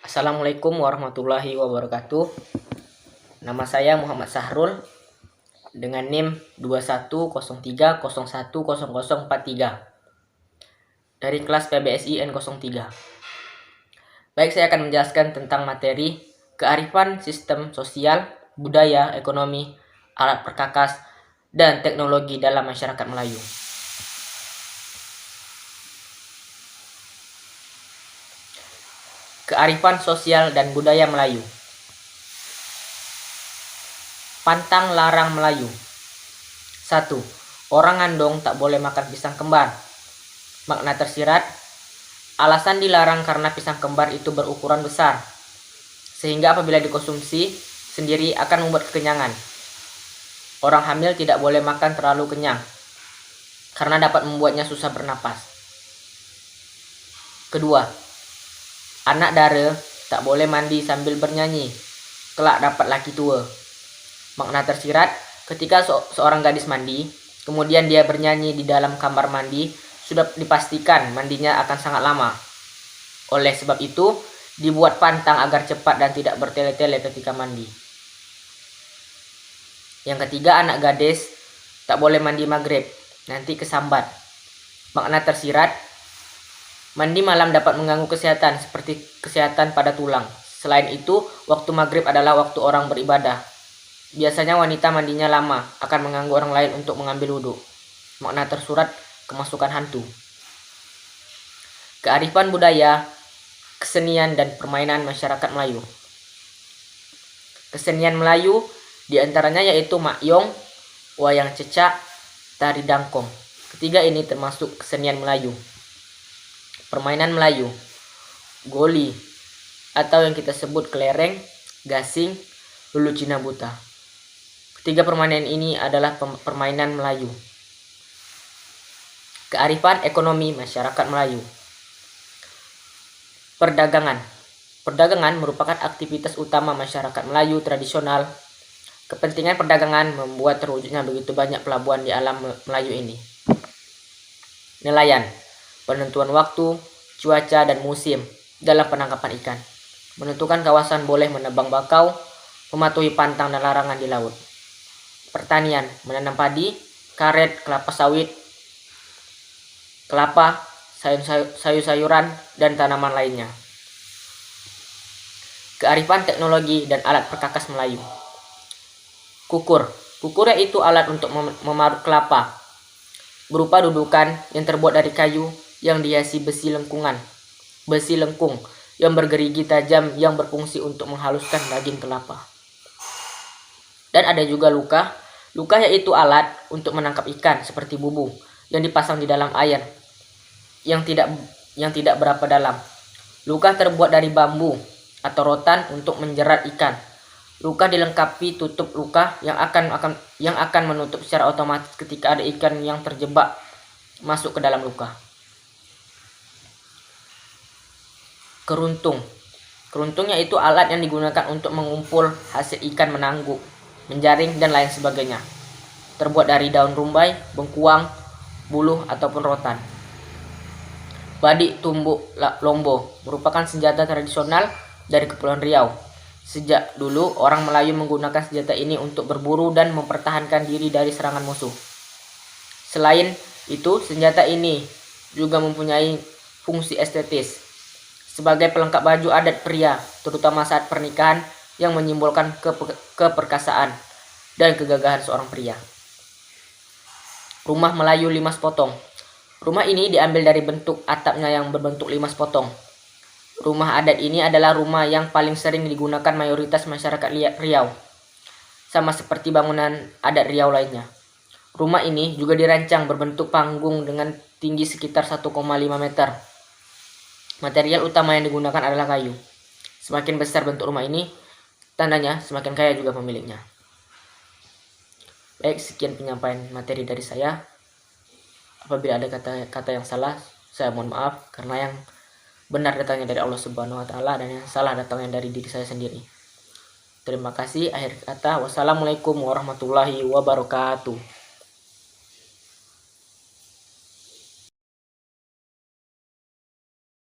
Assalamualaikum warahmatullahi wabarakatuh. Nama saya Muhammad Sahrul dengan NIM 2103010043 dari kelas PBSI N03. Baik, saya akan menjelaskan tentang materi kearifan sistem sosial, budaya, ekonomi, alat perkakas, dan teknologi dalam masyarakat Melayu. Kearifan sosial dan budaya Melayu. Pantang larang Melayu. 1. Orang ngandong tak boleh makan pisang kembar. Makna tersirat, alasan dilarang karena pisang kembar itu berukuran besar, sehingga apabila dikonsumsi sendiri akan membuat kekenyangan. Orang hamil tidak boleh makan terlalu kenyang, karena dapat membuatnya susah bernapas. Kedua, anak dara tak boleh mandi sambil bernyanyi, kelak dapat laki tua. Makna tersirat, ketika seorang gadis mandi, kemudian dia bernyanyi di dalam kamar mandi, sudah dipastikan mandinya akan sangat lama. Oleh sebab itu, dibuat pantang agar cepat dan tidak bertele-tele ketika mandi. Yang ketiga, anak gadis tak boleh mandi maghrib, nanti kesambat. Makna tersirat, mandi malam dapat mengganggu kesehatan seperti kesehatan pada tulang. Selain itu, waktu maghrib adalah waktu orang beribadah. Biasanya wanita mandinya lama, akan mengganggu orang lain untuk mengambil wudhu. Makna tersurat, kemasukan hantu. Kearifan budaya, kesenian dan permainan masyarakat Melayu. Kesenian Melayu diantaranya yaitu makyong, wayang cecak, tari dangkong. Ketiga ini termasuk kesenian Melayu. Permainan Melayu, goli, atau yang kita sebut kelereng, gasing, lulu Cina buta. Ketiga permainan ini adalah permainan Melayu. Kearifan ekonomi masyarakat Melayu. Perdagangan. Perdagangan merupakan aktivitas utama masyarakat Melayu tradisional. Kepentingan perdagangan membuat terwujudnya begitu banyak pelabuhan di alam Melayu ini. Nelayan. Penentuan waktu, cuaca, dan musim dalam penangkapan ikan. Menentukan kawasan boleh menebang bakau, mematuhi pantang dan larangan di laut. Pertanian, menanam padi, karet, kelapa sawit, kelapa, sayur-sayuran, dan tanaman lainnya. Kearifan teknologi dan alat perkakas Melayu. Kukur. Kukur yaitu alat untuk memarut kelapa, berupa dudukan yang terbuat dari kayu yang dihiasi besi lengkung yang bergerigi tajam yang berfungsi untuk menghaluskan daging kelapa. Dan ada juga luka. Luka yaitu alat untuk menangkap ikan seperti bubu yang dipasang di dalam air yang tidak berapa dalam. Luka terbuat dari bambu atau rotan untuk menjerat ikan. Luka dilengkapi tutup luka yang akan menutup secara otomatis ketika ada ikan yang terjebak masuk ke dalam luka. Keruntung. Keruntung yaitu alat yang digunakan untuk mengumpul hasil ikan menangguk, menjaring, dan lain sebagainya. Terbuat dari daun rumbai, bengkuang, buluh, ataupun rotan. Badik tumbuk lombo merupakan senjata tradisional dari Kepulauan Riau. Sejak dulu, orang Melayu menggunakan senjata ini untuk berburu dan mempertahankan diri dari serangan musuh. Selain itu, senjata ini juga mempunyai fungsi estetis sebagai pelengkap baju adat pria, terutama saat pernikahan, yang menyimbolkan keperkasaan dan kegagahan seorang pria. Rumah Melayu limas potong. Rumah ini diambil dari bentuk atapnya yang berbentuk limas potong. Rumah adat ini adalah rumah yang paling sering digunakan mayoritas masyarakat Riau, sama seperti bangunan adat Riau lainnya. Rumah ini juga dirancang berbentuk panggung dengan tinggi sekitar 1,5 meter. Material utama yang digunakan adalah kayu. Semakin besar bentuk rumah ini, tandanya semakin kaya juga pemiliknya. Baik, sekian penyampaian materi dari saya. Apabila ada kata-kata yang salah, saya mohon maaf, karena yang benar datangnya dari Allah Subhanahu wa Ta'ala dan yang salah datangnya dari diri saya sendiri. Terima kasih. Akhir kata, wassalamualaikum warahmatullahi wabarakatuh.